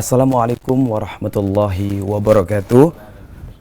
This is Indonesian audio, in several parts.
Assalamualaikum warahmatullahi wabarakatuh.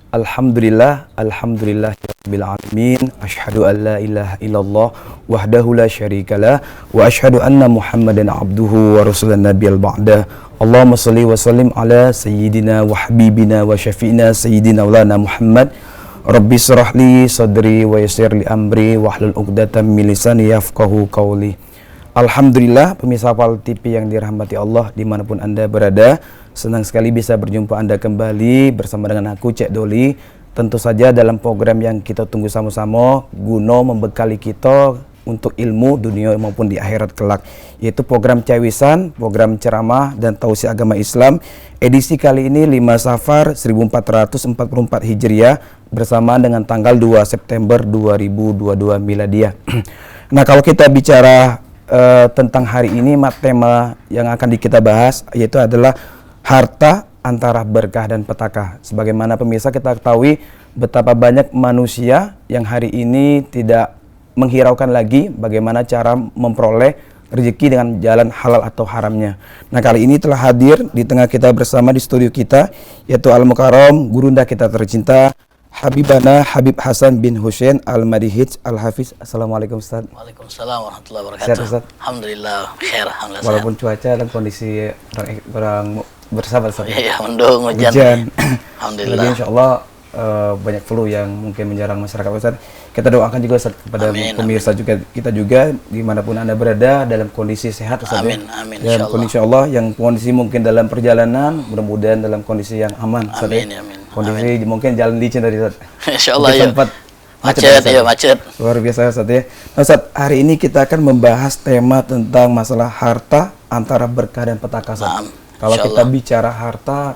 Alhamdulillahirabbil alamin. Asyhadu an la ilaha illallah wahdahu la syarikalah wa asyhadu anna Muhammadan abduhu wa rasulun nabiyal ba'da. Allahumma shalli wa sallim ala sayyidina wa habibina wa syafi'ina sayyidina maulana Muhammad. Rabbi shrah li sadri wa yassir li amri wahlul 'uqdatam min lisani yafqahu qawli. Alhamdulillah, pemirsa Pal TV yang dirahmati Allah dimanapun Anda berada, senang sekali bisa berjumpa Anda kembali bersama dengan aku, Cek Doli. Tentu saja dalam program yang kita tunggu sama-sama guna membekali kita untuk ilmu dunia maupun di akhirat kelak, yaitu program Cawisan, program ceramah dan tausiah agama Islam, edisi kali ini 5 Safar 1444 Hijriah bersamaan dengan tanggal 2 September 2022 Miladiah. Nah, kalau kita bicara tentang hari ini, tema yang akan kita bahas yaitu adalah harta antara berkah dan petaka. Sebagaimana pemirsa kita ketahui betapa banyak manusia yang hari ini tidak menghiraukan lagi bagaimana cara memperoleh rezeki dengan jalan halal atau haramnya. Nah, kali ini telah hadir di tengah kita bersama di studio kita yaitu Al-Mukarram, gurunda kita tercinta, Habibana Habib Hasan bin Husain Al-Madihij Al-Hafiz. Assalamualaikum Ustaz. Waalaikumsalam warahmatullahi wabarakatuh. Sehat Ustaz? Alhamdulillah, khair, alhamdulillah. Walaupun cuaca dan kondisi kurang bersahabat Ustaz. Iya, mendung, hujan. Alhamdulillah. Jadi insyaallah banyak flu yang mungkin menyerang masyarakat Ustaz. Kita doakan juga Ustaz kepada pemirsa juga, kita juga dimanapun Anda berada dalam kondisi sehat Ustaz. Amin, ya. amin, Dan kondisi Allah yang kondisi mungkin dalam perjalanan mudah-mudahan dalam kondisi yang aman Ustaz. Amin, ya. amin. Kondisi mungkin jalan licin tadi Ustaz. Insyaallah ya. Sempat macet, ya macet. Luar biasa Ustaz ya. Nah, Ustaz, hari ini kita akan membahas tema tentang masalah harta antara berkah dan petaka Ustaz. Nah, kalau kita bicara harta,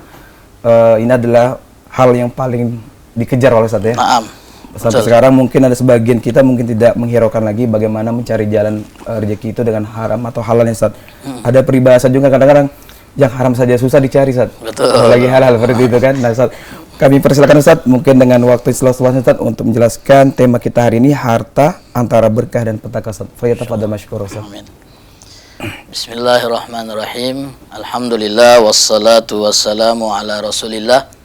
ini adalah hal yang paling dikejar oleh Ustaz ya. Naam. Sampai sekarang mungkin ada sebagian kita mungkin tidak menghiraukan lagi bagaimana mencari jalan rezeki itu dengan haram atau halalnya Ustaz. Ada peribahasa juga kadang-kadang yang haram saja susah dicari Ustaz. Betul. Apalagi halal seperti itu kan. Nah, Ustaz, kami persilakan Ustaz mungkin dengan waktu seluas-luasnya Ustaz untuk menjelaskan tema kita hari ini, harta antara berkah dan petaka Ustaz. Falyatafadhal masykur Ustaz. Amin. Bismillahirrahmanirrahim. Alhamdulillah wassalatu wassalamu ala Rasulillah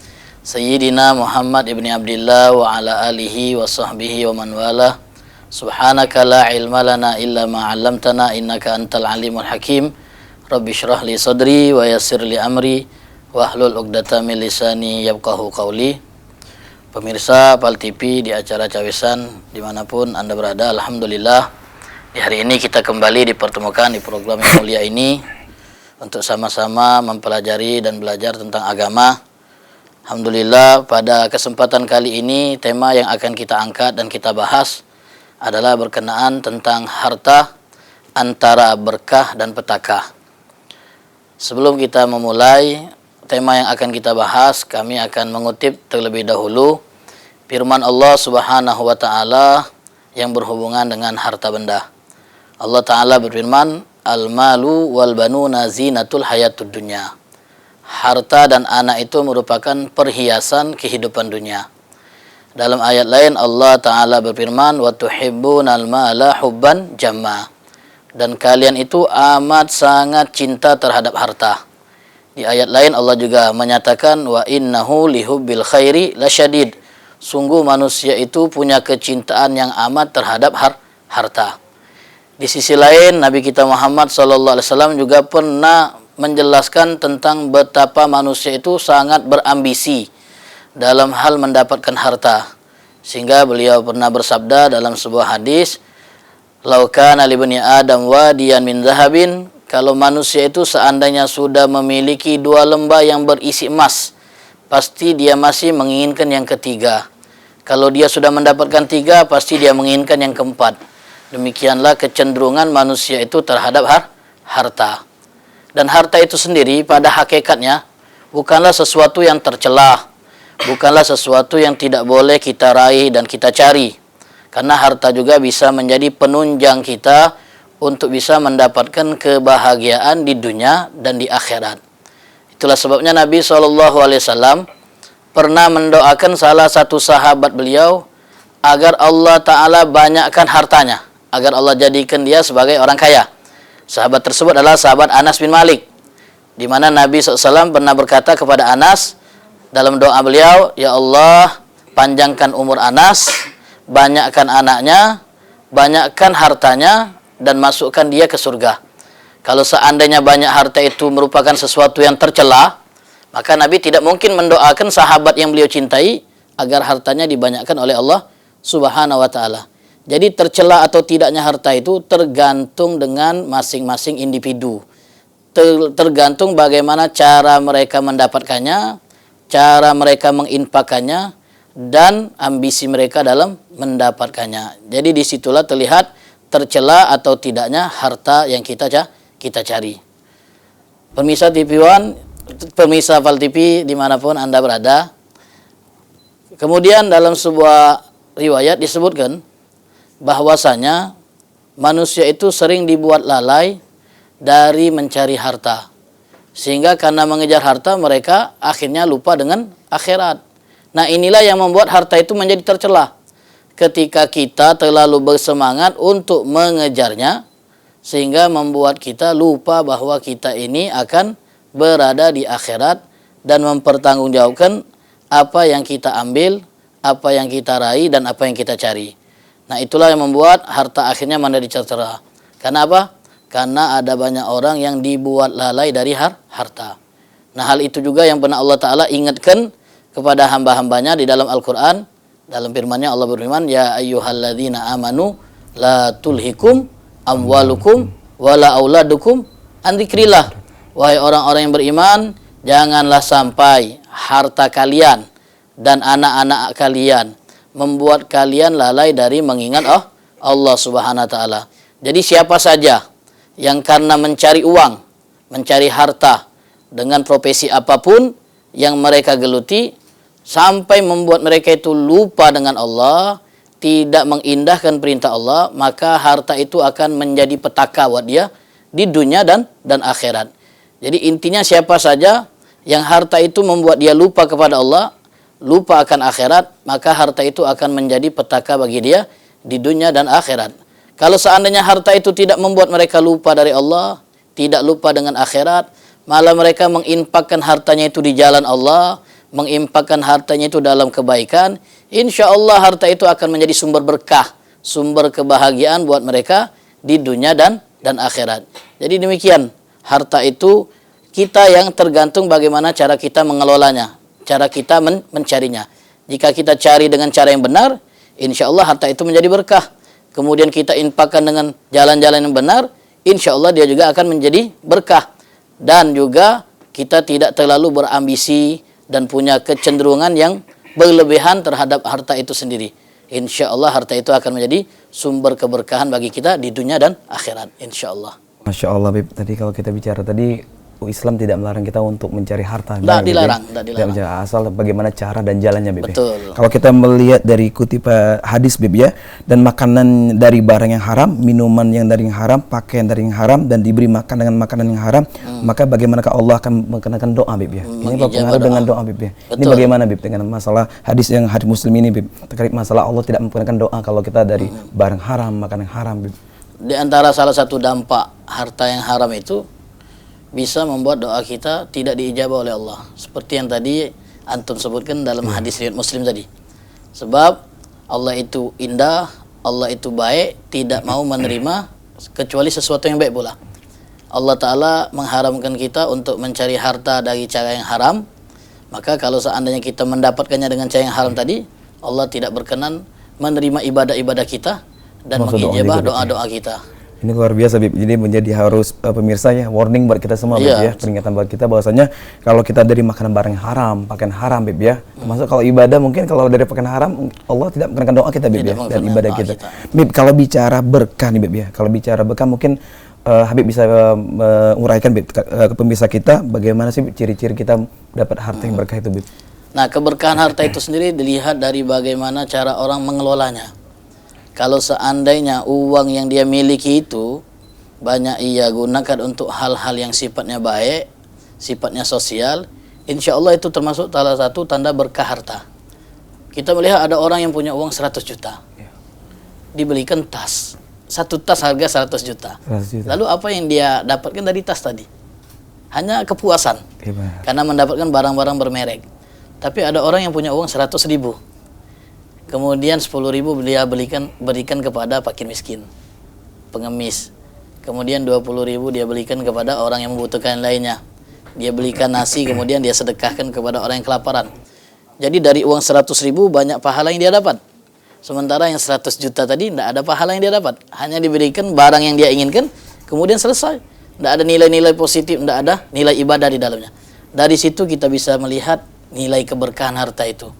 Sayyidina Muhammad ibni Abdillah wa ala alihi wa sahbihi wa man wala. Subhanaka la ilma lana illa ma 'allamtana innaka antal alimul hakim. Rabbi shrah li sadri wa yassir li amri wahlul 'uqdatam min lisani yafqahu qawli. Pemirsa Pal TV di acara Cawisan dimanapun Anda berada, alhamdulillah di hari ini kita kembali dipertemukan di program yang mulia ini untuk sama-sama mempelajari dan belajar tentang agama. Alhamdulillah, pada kesempatan kali ini tema yang akan kita angkat dan kita bahas adalah berkenaan tentang harta antara berkah dan petaka. Sebelum kita memulai tema yang akan kita bahas, kami akan mengutip terlebih dahulu firman Allah Subhanahu wa taala yang berhubungan dengan harta benda. Allah taala berfirman, "Al-malu wal banuna zinatul hayatud dunya." Harta dan anak itu merupakan perhiasan kehidupan dunia. Dalam ayat lain Allah taala berfirman, "Wa tuhibbunal mala hubban jamma." Dan kalian itu amat sangat cinta terhadap harta. Di ayat lain Allah juga menyatakan, "Wa innahu lihubbil khairi lasyadid." Sungguh manusia itu punya kecintaan yang amat terhadap harta. Di sisi lain Nabi kita Muhammad SAW juga pernah menjelaskan tentang betapa manusia itu sangat berambisi dalam hal mendapatkan harta. Sehingga beliau pernah bersabda dalam sebuah hadis, "Lau kana li bani Adam wadiyan min zahabin." Kalau manusia itu seandainya sudah memiliki 2 lembah yang berisi emas, pasti dia masih menginginkan yang ketiga. Kalau dia sudah mendapatkan 3, pasti dia menginginkan yang keempat. Demikianlah kecenderungan manusia itu terhadap harta. Dan harta itu sendiri pada hakikatnya bukanlah sesuatu yang tercelah, bukanlah sesuatu yang tidak boleh kita raih dan kita cari. Karena harta juga bisa menjadi penunjang kita untuk bisa mendapatkan kebahagiaan di dunia dan di akhirat. Itulah sebabnya Nabi SAW pernah mendoakan salah satu sahabat beliau agar Allah Ta'ala banyakkan hartanya, agar Allah jadikan dia sebagai orang kaya. Sahabat tersebut adalah sahabat Anas bin Malik. di mana Nabi SAW pernah berkata kepada Anas dalam doa beliau, "Ya Allah, panjangkan umur Anas, banyakkan anaknya, banyakkan hartanya, dan masukkan dia ke surga." Kalau seandainya banyak harta itu merupakan sesuatu yang tercela, maka Nabi tidak mungkin mendoakan sahabat yang beliau cintai agar hartanya dibanyakkan oleh Allah Subhanahu wa taala. Jadi tercela atau tidaknya harta itu tergantung dengan masing-masing individu. Tergantung bagaimana cara mereka mendapatkannya, cara mereka menginfakkannya, dan ambisi mereka dalam mendapatkannya. Jadi disitulah terlihat tercela atau tidaknya harta yang kita cari. Pemirsa TV One, pemirsa Val TV dimanapun Anda berada. Kemudian dalam sebuah riwayat disebutkan bahwasanya manusia itu sering dibuat lalai dari mencari harta. Sehingga karena mengejar harta mereka akhirnya lupa dengan akhirat. Nah, inilah yang membuat harta itu menjadi tercela. Ketika kita terlalu bersemangat untuk mengejarnya, sehingga membuat kita lupa bahwa kita ini akan berada di akhirat dan mempertanggungjawabkan apa yang kita ambil, apa yang kita raih, dan apa yang kita cari. Nah, itulah yang membuat harta akhirnya menjadi tercela. Karena apa? Karena ada banyak orang yang dibuat lalai dari harta. Nah, hal itu juga yang pernah Allah Ta'ala ingatkan kepada hamba-hambanya di dalam Al-Quran. Dalam firman-Nya Allah berfirman, "Ya ayyuhalladzina amanu la tulhikum amwalukum wala auladukum an dzikrillah." Wahai orang-orang yang beriman, janganlah sampai harta kalian dan anak-anak kalian membuat kalian lalai dari mengingat Allah Subhanahu wa taala. Jadi siapa saja yang karena mencari uang, mencari harta dengan profesi apapun yang mereka geluti sampai membuat mereka itu lupa dengan Allah, tidak mengindahkan perintah Allah, maka harta itu akan menjadi petaka buat dia di dunia dan akhirat. Jadi intinya siapa saja yang harta itu membuat dia lupa kepada Allah, lupa akan akhirat, maka harta itu akan menjadi petaka bagi dia di dunia dan akhirat. Kalau seandainya harta itu tidak membuat mereka lupa dari Allah, tidak lupa dengan akhirat, malah mereka menginfakkan hartanya itu di jalan Allah, menginfakkan hartanya itu dalam kebaikan, insya Allah harta itu akan menjadi sumber berkah, sumber kebahagiaan buat mereka di dunia dan akhirat. Jadi demikian, harta itu kita yang tergantung bagaimana cara kita mengelolanya, cara kita mencarinya. Jika kita cari dengan cara yang benar, insya Allah harta itu menjadi berkah. Kemudian kita infakkan dengan jalan-jalan yang benar, insya Allah dia juga akan menjadi berkah. Dan juga kita tidak terlalu berambisi dan punya kecenderungan yang berlebihan terhadap harta itu sendiri. Insya Allah harta itu akan menjadi sumber keberkahan bagi kita di dunia dan akhirat. Insya Allah. Masya Allah, Bib. Tadi kalau kita bicara tadi, Islam tidak melarang kita untuk mencari harta. Tidak dilarang, tidak dilarang. Asal bagaimana cara dan jalannya, Bib. Betul. Kalau kita melihat dari kutipan hadis, Bib, ya, dan makanan dari barang yang haram, minuman yang dari yang haram, pakaian dari yang haram, dan diberi makan dengan makanan yang haram, maka bagaimanakah Allah akan mengenakan doa, Bib, ya? Ini berpengaruh dengan doa, Bib, ya. Ini bagaimana, Bib, dengan masalah hadis yang hadis Muslim ini, Bib, terkait masalah Allah tidak mengenakan doa kalau kita dari barang haram, makanan yang haram, Bib. Di antara salah satu dampak harta yang haram itu bisa membuat doa kita tidak diijabah oleh Allah. Seperti yang tadi antum sebutkan dalam hadis riwayat Muslim tadi. Sebab Allah itu indah, Allah itu baik, tidak mau menerima kecuali sesuatu yang baik pula. Allah Ta'ala mengharamkan kita untuk mencari harta dari cara yang haram. Maka kalau seandainya kita mendapatkannya dengan cara yang haram tadi, Allah tidak berkenan menerima ibadah-ibadah kita dan mengijabah doa-doa kita. Ini luar biasa, Bib. Jadi menjadi harus pemirsa ya, warning buat kita semua, Bib, ya, peringatan buat kita bahwasanya kalau kita dari makanan barang haram, pakaian haram, Bib, ya. Termasuk kalau ibadah, mungkin kalau dari pakaian haram, Allah tidak mengenakan doa kita, Bib, ya, dan ibadah kita. Bib, kalau bicara berkah nih, Bib, ya. Kalau bicara berkah mungkin Habib bisa menguraikan, Bib, ke pemirsa kita bagaimana sih ciri-ciri kita dapat harta yang berkah itu, Bib. Nah, keberkahan harta itu sendiri dilihat dari bagaimana cara orang mengelolanya. Kalau seandainya uang yang dia miliki itu banyak ia gunakan untuk hal-hal yang sifatnya baik, sifatnya sosial, insya Allah itu termasuk salah satu tanda berkah harta. Kita melihat ada orang yang punya uang 100 juta, dibelikan tas, satu tas harga 100 juta. Lalu apa yang dia dapatkan dari tas tadi? hanya kepuasan Gimana? karena mendapatkan barang-barang bermerek. Tapi ada orang yang punya uang 100.000, kemudian 10.000 dia berikan kepada fakir miskin, pengemis. Kemudian 20.000 dia belikan kepada orang yang membutuhkan lainnya. Dia belikan nasi, kemudian dia sedekahkan kepada orang yang kelaparan. Jadi dari uang 100.000 banyak pahala yang dia dapat. Sementara yang 100 juta tadi tidak ada pahala yang dia dapat. Hanya diberikan barang yang dia inginkan, kemudian selesai. Tidak ada nilai-nilai positif, tidak ada nilai ibadah di dalamnya. Dari situ kita bisa melihat nilai keberkahan harta itu.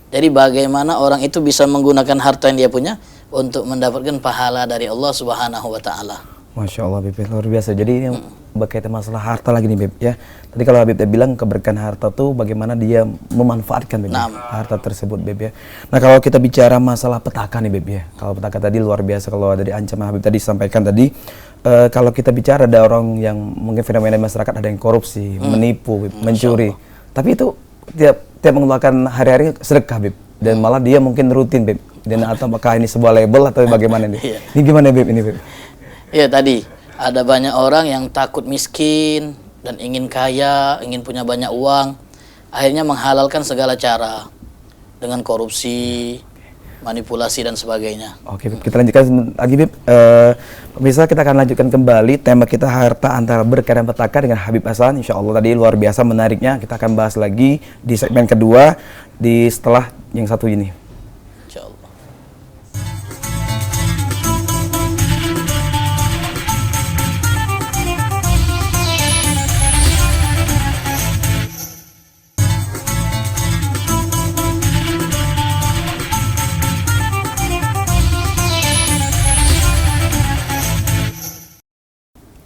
Jadi bagaimana orang itu bisa menggunakan harta yang dia punya untuk mendapatkan pahala dari Allah Subhanahu wa taala. Masya Allah Beb, luar biasa. Jadi ini berkaitan masalah harta lagi nih Beb ya. Tadi kalau Habib bilang keberkahan harta tuh bagaimana dia memanfaatkan Beb ya, harta tersebut Beb ya. Nah kalau kita bicara masalah petaka nih Beb ya. Kalau petaka tadi luar biasa, kalau dari ancaman Habib tadi sampaikan tadi, kalau kita bicara ada orang yang mungkin fenomena masyarakat ada yang korupsi, menipu, Beb, mencuri. Tapi itu tiap mengeluarkan hari-hari sedekah Beb. Dan malah dia mungkin rutin Beb. Dan atau apakah ini sebuah label atau bagaimana nih? Ini gimana Beb ini Beb? Iya tadi ada banyak orang yang takut miskin dan ingin kaya, ingin punya banyak uang, akhirnya menghalalkan segala cara dengan korupsi, manipulasi dan sebagainya. Oke, Beb, kita lanjutkan lagi Beb. Pemirsa, kita akan lanjutkan kembali tema kita harta antara berkah dan petaka dengan Habib Hasan. Insya Allah tadi luar biasa menariknya. Kita akan bahas lagi di segmen kedua di setelah yang satu ini. Insya Allah.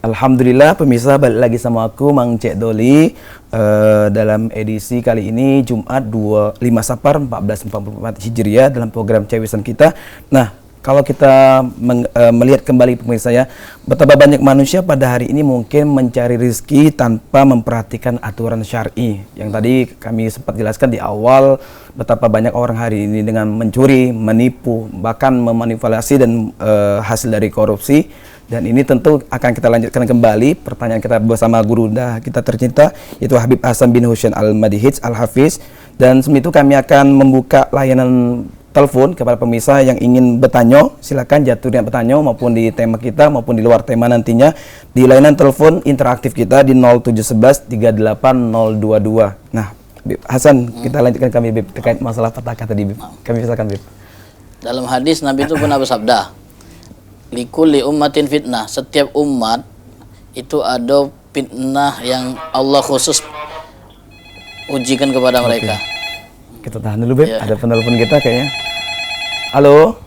Alhamdulillah pemirsa, balik lagi sama aku Mang Cek Doli dalam edisi kali ini Jumat 5 Safar 1444 Hijriah dalam program Cewisan kita. Nah, kalau kita melihat kembali pemirsa ya, betapa banyak manusia pada hari ini mungkin mencari rezeki tanpa memperhatikan aturan syar'i. Yang tadi kami sempat jelaskan di awal, betapa banyak orang hari ini dengan mencuri, menipu, bahkan memanipulasi dan hasil dari korupsi. Dan ini tentu akan kita lanjutkan kembali pertanyaan kita bersama guru kita tercinta, yaitu Habib Hasan bin Husain Al-Madihij Al-Hafiz. Dan sebelum itu kami akan membuka layanan telepon kepada pemirsa yang ingin bertanya. Silakan jatuh dengan bertanya maupun di tema kita maupun di luar tema nantinya di layanan telepon interaktif kita di 0711 38022. Nah, Habib Hasan, kita lanjutkan kami Habib terkait masalah petaka tadi Habib. Kami silakan Habib. Dalam hadis Nabi itu pernah bersabda, likulli ummatin fitnah, setiap umat itu ada fitnah yang Allah khusus ujikan kepada mereka. Kita tahan dulu Beb, ada penelpon kita kayaknya. Halo.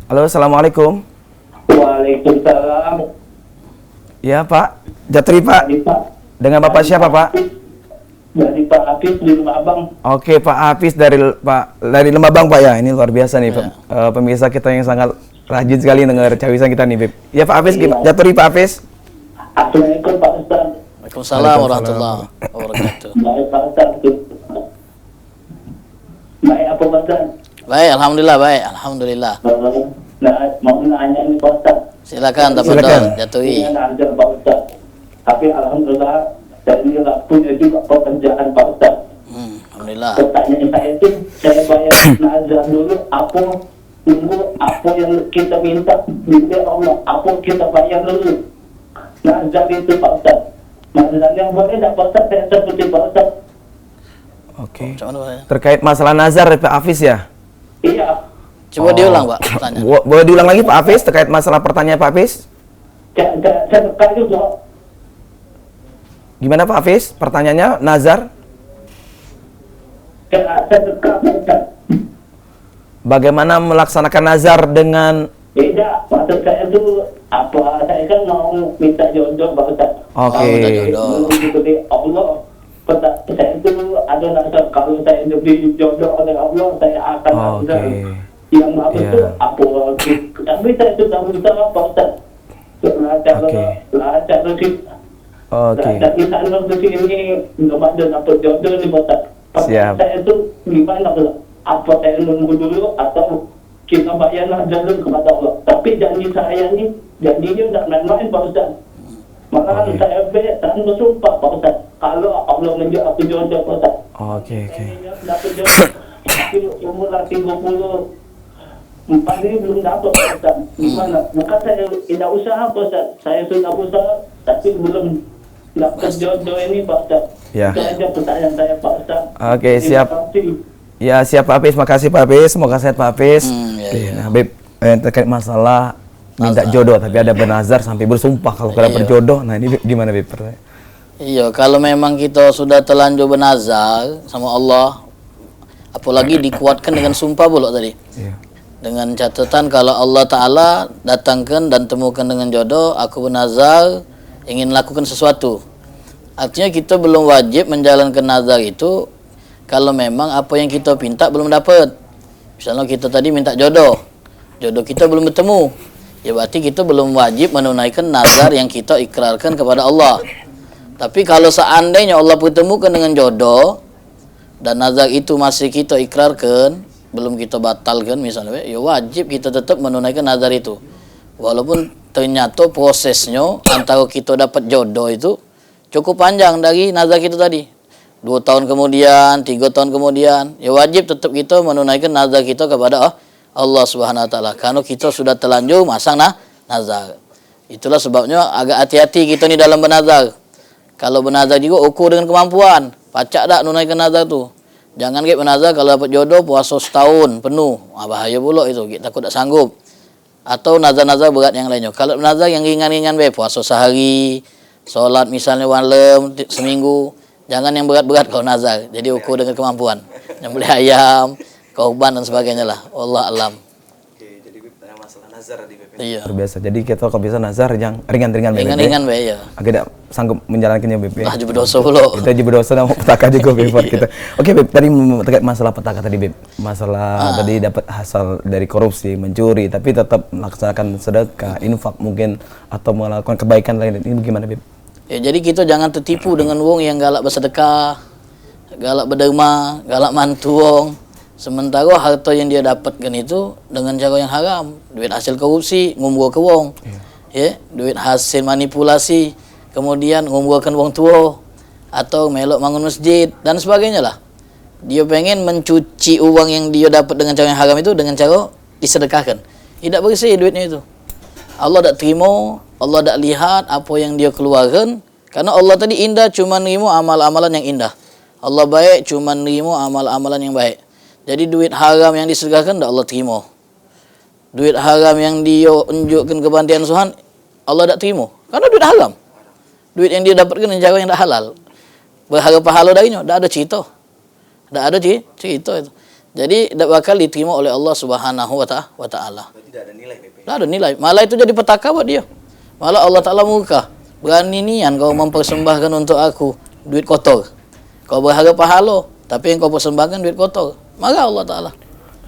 Halo, assalamualaikum. Waalaikumsalam. Ya Pak, Jatri Pak. Dengan Bapak siapa Pak? Dari Pak Hafiz di Rumah Abang. Oke, Pak Hafiz dari Lembah Bang Pak ya. Ini luar biasa nih pemirsa kita yang sangat rajin sekali dengar cawisan kita nih Beb. Ya Pak Hafiz, Jatri Pak Hafiz. Assalamualaikum Pak Ustaz. Waalaikumsalam warahmatullahi wabarakatuh. Baik Pak Ustaz. Baik apa Pak Ustaz? Baik, alhamdulillah baik, alhamdulillah. Nah, mau nanya nih Pak Ustaz. Silakan tafadhol Jatui. Ini ada Pak Ustaz. Tapi alhamdulillah saya ini nggak punya juga pekerjaan Pak Ustaz. Alhamdulillah. Pertanyaan saya itu, saya bayar nazar dulu, apa yang kita minta dari Allah, apa kita bayar dulu. Nazar itu Pak Ustaz. Nazar yang boleh tak Pak Ustaz, saya seperti Pak Ustaz. Oke. Terkait masalah nazar Pak Hafiz ya? Iya. Coba diulang Pak pertanyaan. Boleh diulang lagi Pak Hafiz terkait masalah pertanyaan Pak Hafiz? Saya berkata juga. Gimana Pak Hafiz? Pertanyaannya nazar? Bagaimana melaksanakan nazar dengan? Tidak, maksud saya itu apa? Saya kan mau minta jodoh Pak Ustaz. Oke. Jadi Allah, saya itu ada nazar kalau saya diberi jodoh oleh Allah, saya akan nazar. Yang bagus itu apa? Tapi saya sudah berusaha Pak Ustaz. Lancar rezeki. Dan kita rezeki ini belum ada dapat jodoh nih Pak Ustaz. Siap. Saya itu gimana Pak? Apa saya nunggu dulu atau kita bayarlah jalur kepada Allah? Tapi janji saya ini, janjinya tidak main-main Pak Ustaz. Malahan saya bersumpah Pak Ustaz, kalau Allah menjadi aku jodoh Pak Ustaz. Oke. Saya dapat jodoh, tapi umur 34 ini belum dapat Pak Ustaz. Gimana? Bukan saya tidak usaha Pak Ustaz, saya sudah usaha, tapi belum dapat jodoh ini Pak Ustaz. Ya. Itu aja pertanyaan saya Pak Ustaz. Oke, siap. Terima kasih. Ya, siap Pak Hafiz. Makasih Pak Hafiz. Semoga sehat Pak Hafiz. Nah, Beb, terkait masalah minta jodoh tapi ada bernazar sampai bersumpah kalau dapat jodoh. Nah, ini gimana Beb? Iya, kalau memang kita sudah terlanjur bernazar sama Allah, apalagi dikuatkan dengan sumpah pula tadi. Iya. Dengan catatan kalau Allah Ta'ala datangkan dan temukan dengan jodoh, aku bernazar ingin lakukan sesuatu. Artinya kita belum wajib menjalankan nazar itu kalau memang apa yang kita minta belum dapat. Misalnya kita tadi minta jodoh, jodoh kita belum bertemu, ya berarti kita belum wajib menunaikan nazar yang kita ikrarkan kepada Allah. Tapi kalau seandainya Allah pertemukan dengan jodoh dan nazar itu masih kita ikrarkan, belum kita batalkan misalnya, ya wajib kita tetap menunaikan nazar itu. Walaupun ternyata prosesnya antara kita dapat jodoh itu cukup panjang dari nazar kita tadi. 2 tahun kemudian, 3 tahun kemudian, ya wajib tetap kita menunaikan nazar kita kepada Allah Subhanahu wa taala. Karena kita sudah terlanjur masang nazar. Itulah sebabnya agak hati-hati kita ni dalam bernazar. Kalau bernazar juga ukur dengan kemampuan. Pacak tak menunaikan nazar tu. Jangan kita bernazar kalau dapat jodoh puasa setahun penuh. Bahaya pula itu, kita takut tak sanggup. Atau nazar-nazar berat yang lainnya. Kalau nazar yang ringan-ringan puasa sehari, solat misalnya malam seminggu, jangan yang berat-berat kalau nazar. Jadi ukur dengan kemampuan. Yang beli ayam, korban dan sebagainya lah. Allah alam. Oke, jadi masalah nazar di BP. Iya. Terbiasa. Jadi kita kalau bisa nazar yang ringan-ringan BP. Ringan-ringan ya. Agak tidak sanggup menjalankannya BP. Lah berdosa pula. Kita juga berdosa dan mau petaka juga BP buat kita. Oke Beb, tadi terkait masalah petaka tadi Beb. Masalah tadi dapat hasil dari korupsi, mencuri, tapi tetap melaksanakan sedekah, infak mungkin atau melakukan kebaikan lain. Ini bagaimana Beb? Ya, jadi kita jangan tertipu dengan wong yang galak bersedekah, galak berderma, galak mantu wong. Sementara harta yang dia dapatkan itu dengan cara yang haram, duit hasil korupsi, ngumbur ke wong. Ya, duit hasil manipulasi, kemudian ngumburkan wong tua atau melok bangun masjid dan sebagainya lah. Dia pengen mencuci uang yang dia dapat dengan cara yang haram itu dengan cara disedekahkan. Tidak bersih duitnya itu. Allah tak terima, Allah tak lihat apa yang dia keluarkan. Karena Allah tadi indah cuma nerima amal-amalan yang indah. Allah baik cuma nerima amal-amalan yang baik. Jadi duit haram yang disedekahkan tak Allah terima. Duit haram yang dia unjukkan ke panti asuhan, Allah tak terima. Karena duit haram. Duit yang dia dapatkan dengan cara yang tak halal. Berharap pahala darinya, tak ada cerita. Tak ada cerita itu. Jadi tak bakal diterima oleh Allah Subhanahu wa taala. Tidak ada nilai BP. Tak ada nilai. Malah itu jadi petaka buat dia. Malah Allah Ta'ala murka. Berani nian kau mempersembahkan untuk aku duit kotor. Kau berharap pahala, tapi yang kau persembahkan duit kotor. Marah Allah Ta'ala.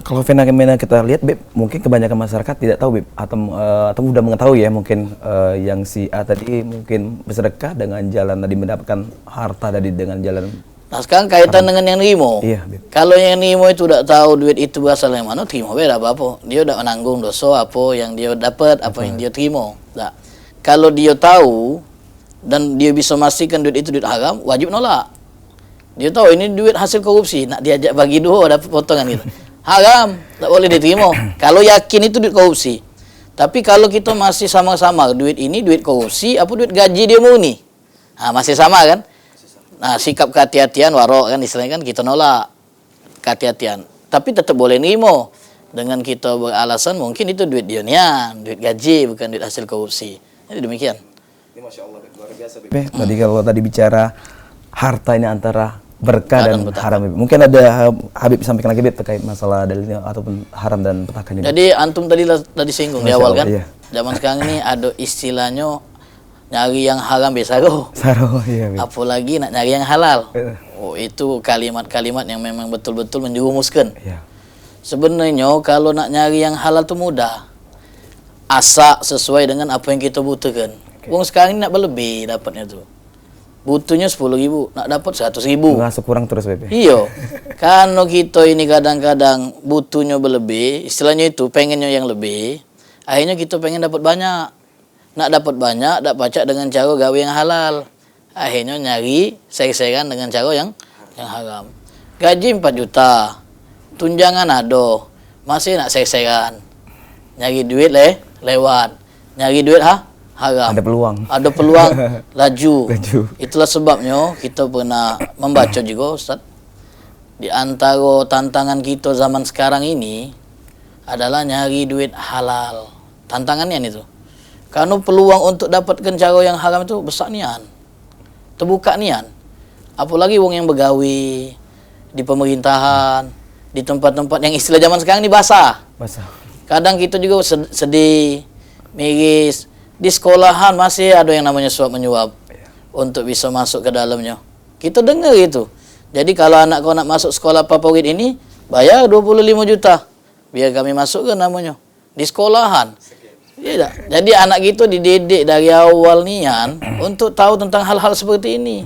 Kalau fenomena kita lihat Beb, mungkin kebanyakan masyarakat tidak tahu Beb, atau mudah mengetahui ya mungkin yang si A tadi mungkin bersedekah dengan jalan tadi mendapatkan harta tadi dengan jalan. Nah sekarang kaitan dengan yang nerimo. Iya, Beb. Kalau yang nerimo itu tidak tahu duit itu berasal dari mana, terima beda apa-apa. Dia udah menanggung dosa apa yang dia dapat, apa yang dia terima. Nah, kalau dia tahu dan dia bisa memastikan duit itu duit haram, wajib nolak. Dia tahu ini duit hasil korupsi, nak diajak bagi dua dapat potongan gitu. Haram, tak boleh diterima. Kalau yakin itu duit korupsi. Tapi kalau kita masih sama-sama duit ini duit korupsi, apa duit gaji dia murni? Nah, masih sama kan? Nah, sikap kehati-hatian warok kan istilahnya kan kita nolak kehati-hatian. Tapi tetap boleh nerimo dengan kita beralasan mungkin itu duit dia nian, duit gaji bukan duit hasil korupsi. Jadi demikian. Ini Masya Allah, luar biasa Beb. Tadi kalau tadi bicara harta ini antara berkah dan haram. Mungkin ada Habib sampaikan lagi Beb terkait masalah dalilnya ataupun haram dan petakannya. Jadi antum tadi singgung di awal kan? Iya. Zaman sekarang ini ada istilahnya nyari yang haram besaro. Saro, iya Beb. Apalagi nak nyari yang halal. Oh, itu kalimat-kalimat yang memang betul-betul menjerumuskan. Iya. Sebenarnya kalau nak nyari yang halal itu mudah. Asak sesuai dengan apa yang kita butuhkan. Wong sekarang ini nak berlebih dapatnya tu. Butuhnya 10.000, nak dapat 100.000. Nggak kurang terus Beb. Iya. Karena kita ini kadang-kadang butuhnya berlebih, istilahnya itu pengennya yang lebih, akhirnya kita pengen dapat banyak. nak dapat banyak, dak pacak dengan cara gawe yang halal. Akhirnya nyari ser-seran dengan cara yang haram. Gaji 4 juta, tunjangan ada, masih nak ser-seran. Nyari duit lewat. Nyari duit haram. Ada peluang. Ada peluang laju. Laju. Itulah sebabnya kita pernah membaca juga, Ustaz. Di antara tantangan kita zaman sekarang ini adalah nyari duit halal. Tantangannya itu. Karena peluang untuk dapatkan cara yang haram itu besar nian. Terbuka nian. Apalagi wong yang begawi di pemerintahan, di tempat-tempat yang istilah zaman sekarang ini basah. Kadang kita juga sedih, miris. Di sekolahan masih ada yang namanya suap menyuap untuk bisa masuk ke dalamnya. Kita dengar itu. Jadi kalau anak kau nak masuk sekolah favorit ini, bayar 25 juta. Biar kami masuk ke namanya. Di sekolahan. Ya, jadi anak kita dididik dari awal nian untuk tahu tentang hal-hal seperti ini.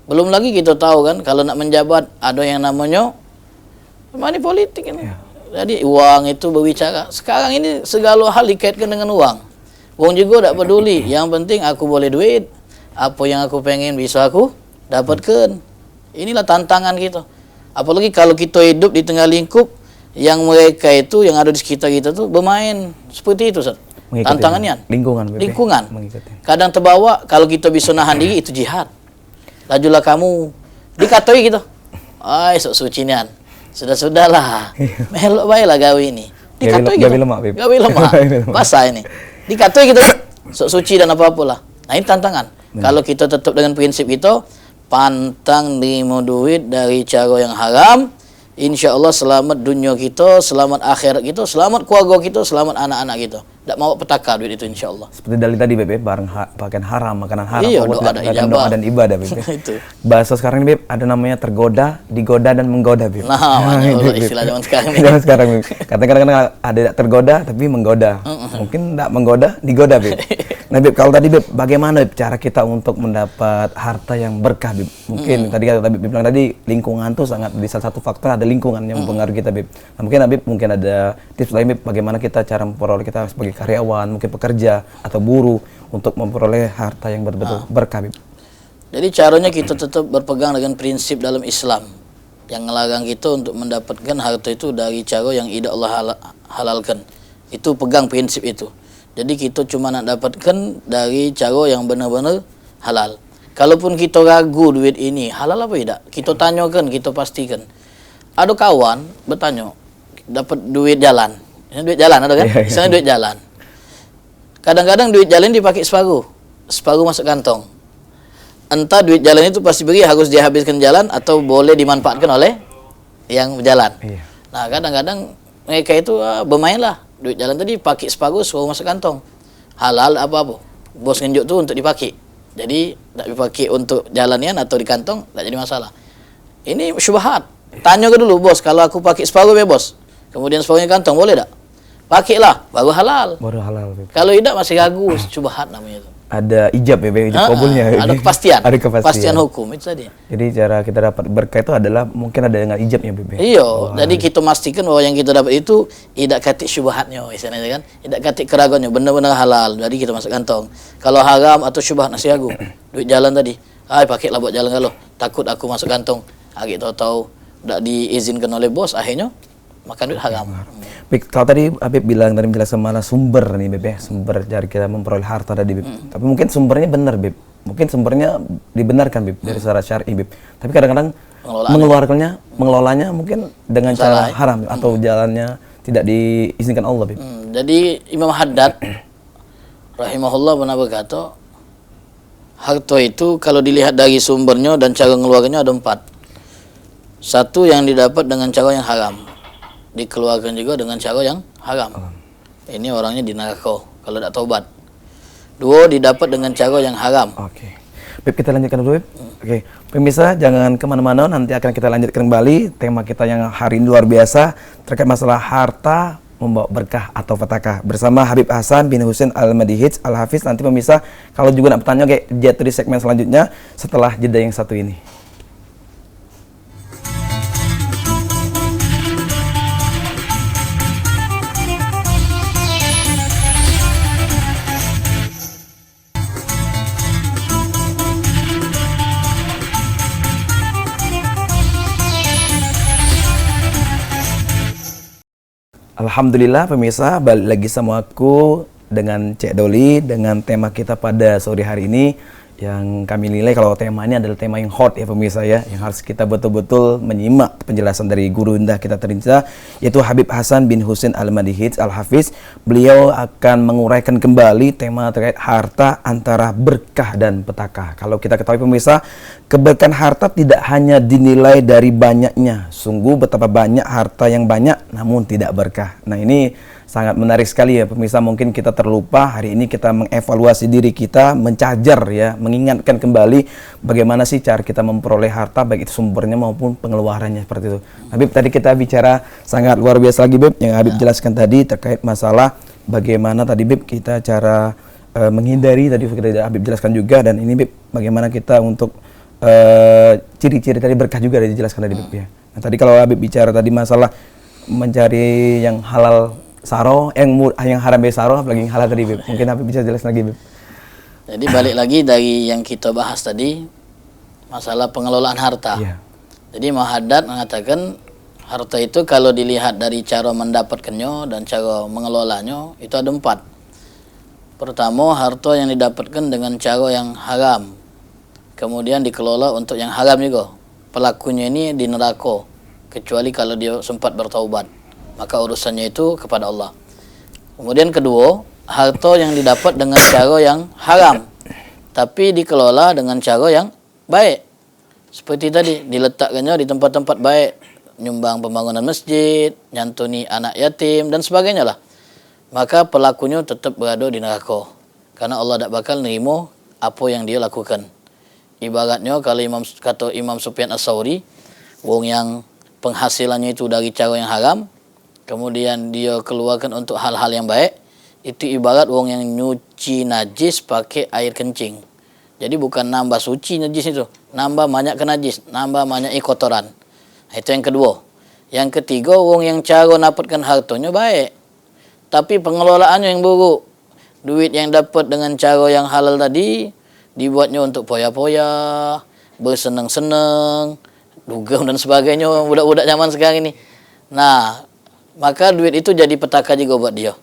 Belum lagi kita tahu kan, kalau nak menjabat ada yang namanya money politik ini. Jadi uang itu berbicara. Sekarang ini segala hal dikaitkan dengan uang. Uang juga tak peduli. Yang penting aku boleh duit. Apa yang aku pengen bisa aku dapatkan. Inilah tantangan kita. Apalagi kalau kita hidup di tengah lingkup yang mereka itu, yang ada di sekitar kita tuh bermain seperti itu, Ustaz. Tantangannya. Lingkungan. Kadang terbawa, kalau kita bisa nahan diri, itu jihad. Lajulah kamu. Dikatoi gitu. Ay, sok suci nian. Sudahlah. Melok baiklah gawe ini. Dikatoi gitu. Gawe lemak. Basah ini. Dikatoi gitu. Sok suci dan apa-apalah. Nah, ini tantangan. Kalau kita tetap dengan prinsip itu, pantang nimo duit dari cara yang haram, insya Allah selamat dunia kita, selamat akhirat kita, selamat keluarga kita, selamat anak-anak kita. Tak mau petaka duit itu insya Allah. Seperti dalil tadi Beb, barang pakaian haram, makanan haram, iya, doa dan ibadah Beb. Itu. Bahasa sekarang ini Beb, ada namanya tergoda, digoda dan menggoda Beb. Nah, istilah zaman sekarang ini. Zaman sekarang Beb. Kadang-kadang ada tergoda tapi menggoda. Mungkin tak menggoda, digoda Beb. Nah Beb, kalau tadi Beb, bagaimana Beb cara kita untuk mendapat harta yang berkah Beb? Mungkin tadi kata Beb bilang tadi lingkungan tuh sangat, di salah satu faktor ada lingkungan yang mempengaruhi kita Beb. Nah, mungkin Beb mungkin ada tips lain Beb, bagaimana kita cara memperoleh kita sebagai karyawan, mungkin pekerja atau buruh untuk memperoleh harta yang betul-betul berkah Beb. Jadi caranya kita tetap berpegang dengan prinsip dalam Islam yang melarang kita untuk mendapatkan harta itu dari cara yang tidak Allah halalkan. Itu pegang prinsip itu. Jadi kita cuma nak dapatkan dari cara yang benar-benar halal. Kalaupun kita ragu duit ini halal apa tidak, kita tanyakan, kita pastikan. Ada kawan bertanya, dapat duit jalan. Ini duit jalan ada kan? Misalnya duit jalan. Kadang-kadang duit jalan dipakai separuh masuk kantong. Entah duit jalan itu pasti beri harus dihabiskan jalan atau boleh dimanfaatkan oleh yang berjalan. Nah, kadang-kadang mereka itu bermainlah. Duit jalan tadi pakai separuh masuk kantong. Halal apa-apa. Bos ngenjuk tu untuk dipakai. Jadi tak dipakai untuk jalannya atau di kantong tak jadi masalah. Ini syubhat. Tanya ke dulu bos, kalau aku pakai separuh ya bos. Kemudian separuhnya kantong boleh tak? Pakailah, baru halal. Baru halal. Beb. Kalau tidak masih ragu, syubhat namanya itu. Ada ijab ya, ijab kabulnya. Ada kepastian. Ada kepastian Hukum itu tadi. Jadi cara kita dapat berkah itu adalah mungkin ada dengan ijabnya, Beb. Iya, jadi kita pastikan bahwa yang kita dapat itu tidak katik syubhatnya, istilahnya kan. Tidak katik keraguannya, benar-benar halal. Jadi kita masuk kantong. Kalau haram atau syubhat masih ragu. Duit jalan tadi. Pakailah buat jalan kalau takut aku masuk kantong. Gitu tahu tidak diizinkan oleh bos, akhirnya makan duit haram. Baik, kalau tadi Habib bilang dari menjelaskan mana sumber nih Beb ya, sumber dari kita memperoleh harta tadi Beb. Tapi mungkin sumbernya benar Beb. Mungkin sumbernya dibenarkan Beb dari secara syar'i Beb. Tapi kadang-kadang mengelolanya mungkin dengan cara haram atau jalannya tidak diizinkan Allah Beb. Jadi Imam Haddad rahimahullah pernah berkata, harta itu kalau dilihat dari sumbernya dan cara mengeluarkannya ada 4. Satu yang didapat dengan cara yang haram, dikeluarkan juga dengan cara yang haram. Ini orangnya di neraka kalau tidak taubat. 2, didapat dengan cara yang haram. Oke. Beb, kita lanjutkan dulu Beb. Oke. Pemirsa jangan kemana-mana, nanti akan kita lanjutkan kembali tema kita yang hari ini luar biasa terkait masalah harta membawa berkah atau petaka bersama Habib Hasan bin Husain Al-Madihij Al-Hafiz. Nanti pemirsa kalau juga nak bertanya kayak jatuh di segmen selanjutnya setelah jeda yang satu ini. Alhamdulillah pemirsa, balik lagi sama aku dengan Cek Doli dengan tema kita pada sore hari ini yang kami nilai kalau tema ini adalah tema yang hot ya pemirsa ya, yang harus kita betul-betul menyimak penjelasan dari guru indah kita terinca, yaitu Habib Hasan bin Husein Al-Madihij Al-Hafiz. Beliau akan menguraikan kembali tema terkait harta antara berkah dan petaka. Kalau kita ketahui pemirsa, keberkahan harta tidak hanya dinilai dari banyaknya. Sungguh betapa banyak harta yang banyak namun tidak berkah. Nah, ini sangat menarik sekali ya pemirsa. Mungkin kita terlupa hari ini kita mengevaluasi diri kita, mencajar ya, mengingatkan kembali bagaimana sih cara kita memperoleh harta, baik itu sumbernya maupun pengeluarannya seperti itu. Habib, tadi kita bicara sangat luar biasa lagi Beb, yang Habib jelaskan tadi terkait masalah bagaimana tadi Beb kita cara menghindari, tadi Habib jelaskan juga, dan ini Beb bagaimana kita untuk ciri-ciri tadi berkah juga dijelaskan tadi Beb ya. Nah, tadi kalau Habib bicara tadi masalah mencari yang halal saro, yang haram besaro, apalagi yang halal tadi Beb. Mungkin Habib bisa jelaskan lagi Beb. Jadi balik lagi dari yang kita bahas tadi, masalah pengelolaan harta. Iya. Jadi Muhaddad mengatakan harta itu kalau dilihat dari cara mendapatkannya dan cara mengelolanya itu ada 4. Pertama, harta yang didapatkan dengan cara yang haram, kemudian dikelola untuk yang haram juga. Pelakunya ini di neraka, kecuali kalau dia sempat bertaubat, maka urusannya itu kepada Allah. Kemudian kedua, harta yang didapat dengan cara yang haram tapi dikelola dengan cara yang baik. Seperti tadi, diletakkannya di tempat-tempat baik, nyumbang pembangunan masjid, nyantuni anak yatim dan sebagainya lah. Maka pelakunya tetap berada di neraka, karena Allah tak bakal nerima apa yang dia lakukan. Ibaratnya kalau kata Imam Sufyan As-Tsauri, wong yang penghasilannya itu dari cara yang haram, kemudian dia keluarkan untuk hal-hal yang baik, itu ibarat wong yang nyuci najis pakai air kencing. Jadi bukan nambah suci najis itu, nambah banyak ke najis, nambah banyak kotoran. Itu yang kedua. Yang ketiga, wong yang cara dapatkan hartanya baik, tapi pengelolaannya yang buruk. Duit yang dapat dengan cara yang halal tadi dibuatnya untuk poya-poya, bersenang-senang, dugem dan sebagainya, budak-budak zaman sekarang ini. Nah, maka duit itu jadi petaka juga buat dia.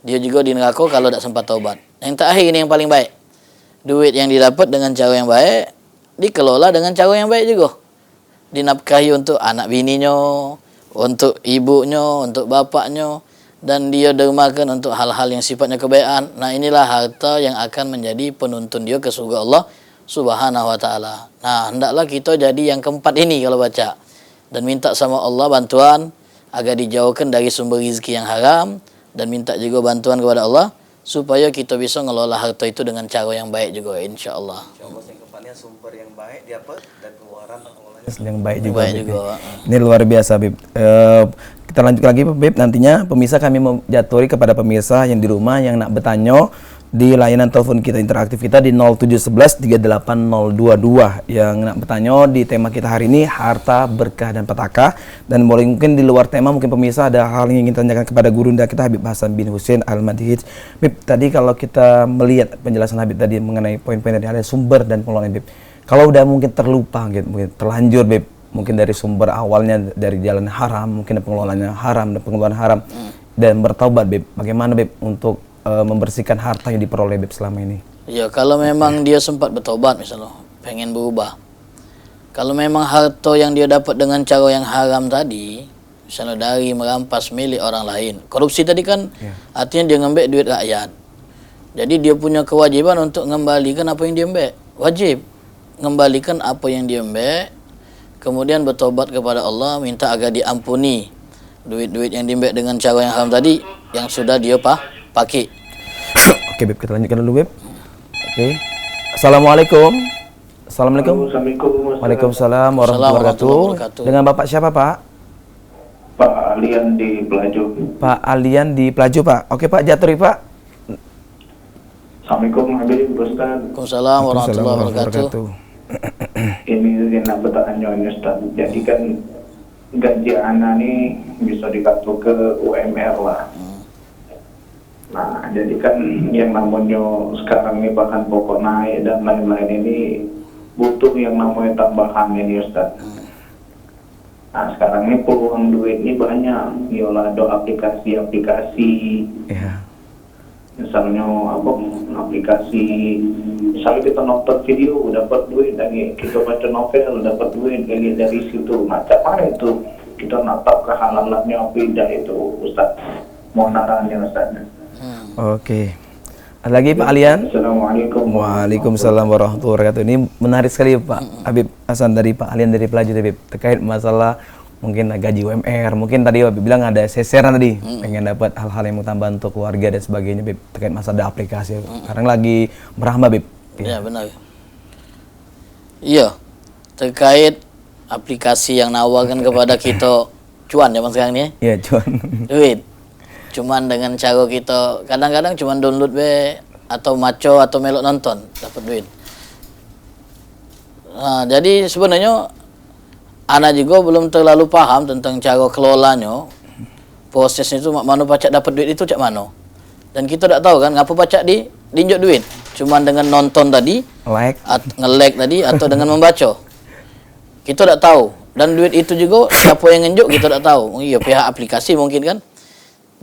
Dia juga di neraka kalau tak sempat taubat. Yang terakhir ini yang paling baik. Duit yang didapat dengan cara yang baik, dikelola dengan cara yang baik juga. Dinafkahi untuk anak bininya, untuk ibunya, untuk bapaknya, dan dia dermakan untuk hal-hal yang sifatnya kebaikan. Nah, inilah harta yang akan menjadi penuntun dia ke surga Allah Subhanahu wa taala. Nah, hendaklah kita jadi yang keempat ini kalau baca, dan minta sama Allah bantuan agar dijauhkan dari sumber rezeki yang haram, dan minta juga bantuan kepada Allah supaya kita bisa ngelola harta itu dengan cara yang baik juga, insyaallah. Yang keempatnya sumber yang baik dapat dan pengeluaran yang baik juga. Baik juga. Ini luar biasa Bib. Kita lanjut lagi Bib, nantinya pemirsa kami menjatuhi kepada pemirsa yang di rumah yang nak bertanya di layanan telepon kita interaktif kita di 0711 38022 yang nak bertanya di tema kita hari ini harta, berkah dan petaka. Dan boleh mungkin di luar tema, mungkin pemirsa ada hal yang ingin tanyakan kepada guru anda kita Habib Hasan bin Husein Al-Madihij. Bib, tadi kalau kita melihat penjelasan Habib tadi mengenai poin-poin tadi, ada sumber dan pengelolaan Bib. Kalau udah mungkin terlupa gitu, mungkin terlanjur Bib, mungkin dari sumber awalnya dari jalan haram, mungkin pengelolaannya haram dan pengeluaran haram, dan bertaubat Bib, bagaimana Bib untuk membersihkan harta yang diperoleh Beb selama ini? Ya, kalau memang dia sempat bertobat misalnya, pengen berubah. Kalau memang harta yang dia dapat dengan cara yang haram tadi, misalnya dari merampas milik orang lain. Korupsi tadi kan artinya dia ngambil duit rakyat. Jadi dia punya kewajiban untuk mengembalikan apa yang dia ambil. Wajib mengembalikan apa yang dia ambil, kemudian bertobat kepada Allah, minta agar diampuni duit-duit yang diambil dengan cara yang haram tadi yang sudah dia pakai. Oke Beb, kita lanjutkan dulu Beb. Oke. Assalamualaikum. Assalamualaikum. Waalaikumsalam warahmatullahi wabarakatuh. Dengan Bapak siapa Pak? Pak Alian di Pelaju. Pak Alian di Pelaju Pak. Oke Pak, jaturi Pak. Assalamualaikum Habib Ustaz. Waalaikumsalam warahmatullahi wabarakatuh. Ini nak bertanya Ustaz. Jadi kan gaji anak nih bisa dikartu ke UMR lah. Nah, jadi kan yang namanya sekarang ini bahan pokok naik dan lain-lain ini butuh yang namanya tambahan ini Ustaz. Nah, sekarang ini peluang duit ini banyak. Yolah ada aplikasi-aplikasi. Iya. Misalnya apa aplikasi, misalnya kita nonton video dapat duit, dari kita baca novel dapat duit dari situ. Macam mana itu kita natap kehalalannya apa tidak itu, Ustaz? Mohon arahannya, Ustaz. Oke. Ada lagi Pak Alian? Assalamualaikum. Waalaikumsalam warahmatullahi wabarakatuh. Ini menarik sekali Pak Habib Hasan dari Pak Alian dari Pelaju Habib, terkait masalah mungkin gaji UMR. Mungkin tadi Habib bilang ada seseran tadi, pengen dapat hal-hal yang tambah untuk keluarga dan sebagainya Habib, terkait masalah aplikasi. Sekarang lagi merambah Habib. Ya benar. Iya, terkait aplikasi yang nawarkan kepada kita cuan zaman sekarang ni. Iya cuan. Duit. Cuman dengan cara kita kadang-kadang cuman download be atau maco atau melok nonton dapat duit. Nah, jadi sebenarnya ana juga belum terlalu paham tentang cara kelolanya. Prosesnya itu mana pacak dapat duit itu cak mana. Dan kita tak tahu kan ngapa pacak diinjak duit. Cuman dengan nonton tadi, nge-like tadi atau dengan membaca. Kita tak tahu. Dan duit itu juga siapa yang nginjuk kita tak tahu. Iya pihak aplikasi mungkin kan.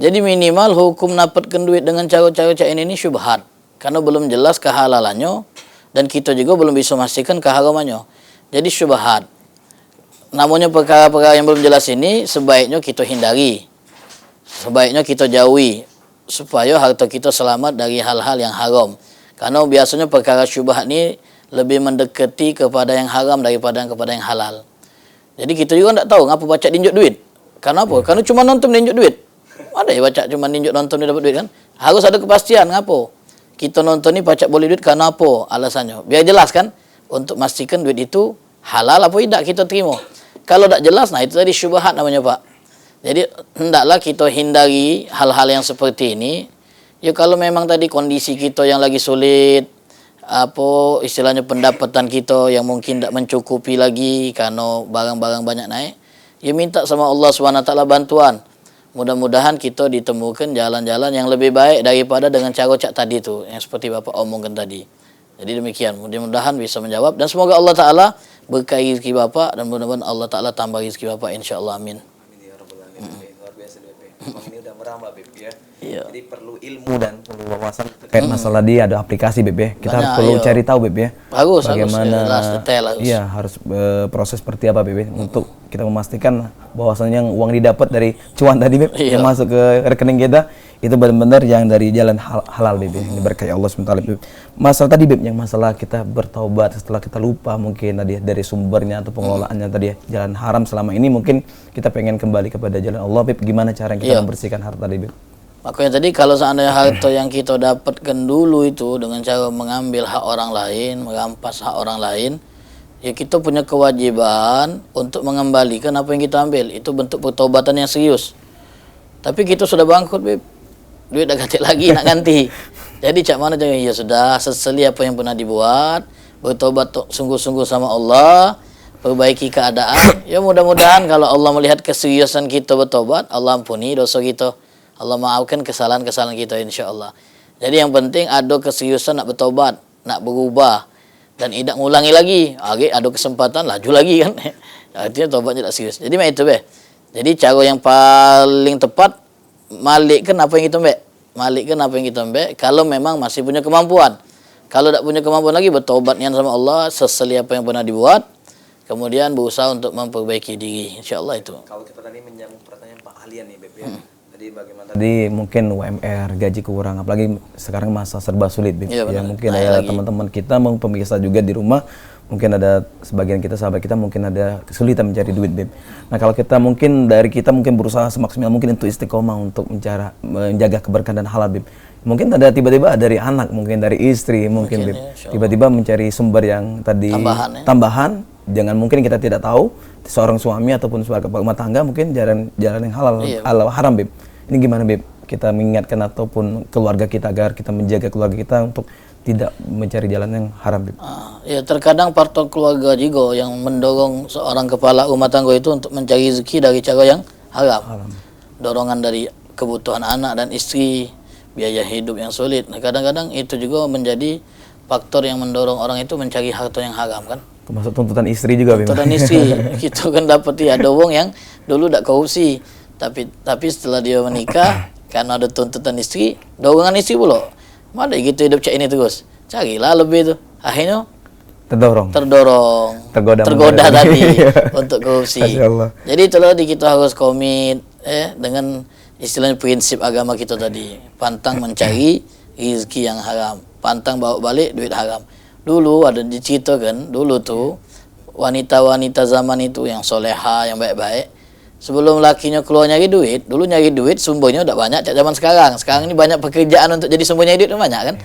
Jadi minimal hukum dapatkan duit dengan cara-cara cak ini syubhat. Karena belum jelas kehalalannya dan kita juga belum bisa memastikan keharamannya. Jadi syubhat. Namanya perkara-perkara yang belum jelas ini sebaiknya kita hindari. Sebaiknya kita jauhi supaya harta kita selamat dari hal-hal yang haram. Karena biasanya perkara syubhat ini lebih mendekati kepada yang haram daripada kepada yang halal. Jadi kita juga tak tahu ngapa baca dinjuk duit. Karena apa? Karena cuma nonton dinjuk duit. Ada ya baca cuma ninjuk nonton dia dapat duit kan? Harus ada kepastian ngapo. Kita nonton ni pacak boleh duit karena apa alasannya. Biar jelas kan untuk memastikan duit itu halal apa tidak kita terima. Kalau tak jelas nah itu tadi syubhat namanya Pak. Jadi hendaklah kita hindari hal-hal yang seperti ini. Ya kalau memang tadi kondisi kita yang lagi sulit, apa istilahnya pendapatan kita yang mungkin tak mencukupi lagi karena barang-barang banyak naik, ya minta sama Allah SWT bantuan. Mudah-mudahan kita ditemukan jalan-jalan yang lebih baik daripada dengan cara cak tadi tu yang seperti Bapak omongkan tadi. Jadi demikian, mudah-mudahan bisa menjawab dan semoga Allah Ta'ala berkahi rezeki Bapak dan mudah-mudahan Allah Ta'ala tambah rezeki Bapak insyaAllah amin. Amin ya rabbal alamin. Luar biasa BP. Memang ini udah merambah Beb ya. Iya. Jadi perlu ilmu dan perlu wawasan terkait masalah dia ada aplikasi Beb ya. Kita harus perlu cari tahu Beb ya. Bagus, bagaimana jelas, detail harus. Iya, harus proses seperti apa Beb untuk kita memastikan bahwasannya yang uang didapat dari cuan tadi Beb yang masuk ke rekening kita itu benar-benar yang dari jalan halal Beb. Ini berkah Allah SWT Beb. Masalah tadi Beb yang masalah kita bertaubat setelah kita lupa mungkin tadi dari sumbernya atau pengelolaannya tadi ya, jalan haram selama ini mungkin kita pengen kembali kepada jalan Allah Beb. Gimana cara kita membersihkan harta tadi Beb? Makanya tadi kalau seandainya harta yang kita dapatkan dulu itu dengan cara mengambil hak orang lain, merampas hak orang lain, ya kita punya kewajiban untuk mengembalikan apa yang kita ambil. Itu bentuk pertobatan yang serius. Tapi kita sudah bangkrut Beb. Duit dah ganti lagi nak ganti. Jadi cak mana jangan ya sudah seseli apa yang pernah dibuat, bertobat sungguh-sungguh sama Allah, perbaiki keadaan. Ya mudah-mudahan kalau Allah melihat keseriusan kita bertobat, Allah ampuni dosa kita. Allah maafkan kesalahan-kesalahan kita insya-Allah. Jadi yang penting ada keseriusan nak bertobat, nak berubah dan tidak ngulangi lagi. Ada kesempatan laju lagi kan. Artinya tobatnya tak serius. Jadi macam itu Beb. Jadi cara yang paling tepat malikkan apa yang kita ambil. Malikkan apa yang kita ambil kalau memang masih punya kemampuan. Kalau tak punya kemampuan lagi bertobatnya sama Allah, seseli apa yang pernah dibuat, kemudian berusaha untuk memperbaiki diri. Insya-Allah itu. Kalau kita tadi menyambung pertanyaan Pak Alian nih Beb ya. Tadi bagaimana tadi mungkin UMR gaji kurang apalagi sekarang masa serba sulit Beb. Ya mungkin ada teman-teman kita mau pemirsa juga di rumah mungkin ada sebagian kita sahabat kita mungkin ada kesulitan mencari duit Beb. Nah kalau kita mungkin dari kita mungkin berusaha semaksimal mungkin untuk istiqomah untuk menjaga keberkahan dan halal Beb. Mungkin ada tiba-tiba dari anak mungkin dari istri mungkin Beb. Tiba-tiba mencari sumber yang tadi tambahan jangan mungkin kita tidak tahu seorang suami ataupun seorang kepala rumah tangga mungkin jalan yang halal haram Beb. Ini gimana Beb? Kita mengingatkan ataupun keluarga kita agar kita menjaga keluarga kita untuk tidak mencari jalan yang haram Beb. Ya terkadang faktor keluarga juga yang mendorong seorang kepala rumah tangga itu untuk mencari rezeki dari cara yang haram. Dorongan dari kebutuhan anak dan istri, biaya hidup yang sulit. Nah, kadang-kadang itu juga menjadi faktor yang mendorong orang itu mencari harta yang haram kan. Termasuk tuntutan istri juga, Bim. Tuntutan istri. Gitu kan dapat ya, ada wong yang dulu tidak korupsi, tapi setelah dia menikah karena ada tuntutan istri, dorongan istri pula. Mana gitu hidup cak ini terus. Carilah lebih tuh. Akhirnya tergoda tadi untuk korupsi. Jadi itulah kita harus komit dengan istilahnya prinsip agama kita tadi, pantang mencari rezeki yang haram, pantang bawa balik duit haram. Dulu ada diceritakan, dulu tuh wanita-wanita zaman itu yang soleha, yang baik-baik, sebelum lakinya keluar nyari duit, dulu nyari duit sumbernya udah banyak cak zaman sekarang. Sekarang ini banyak pekerjaan untuk jadi sumber nyari duit banyak kan?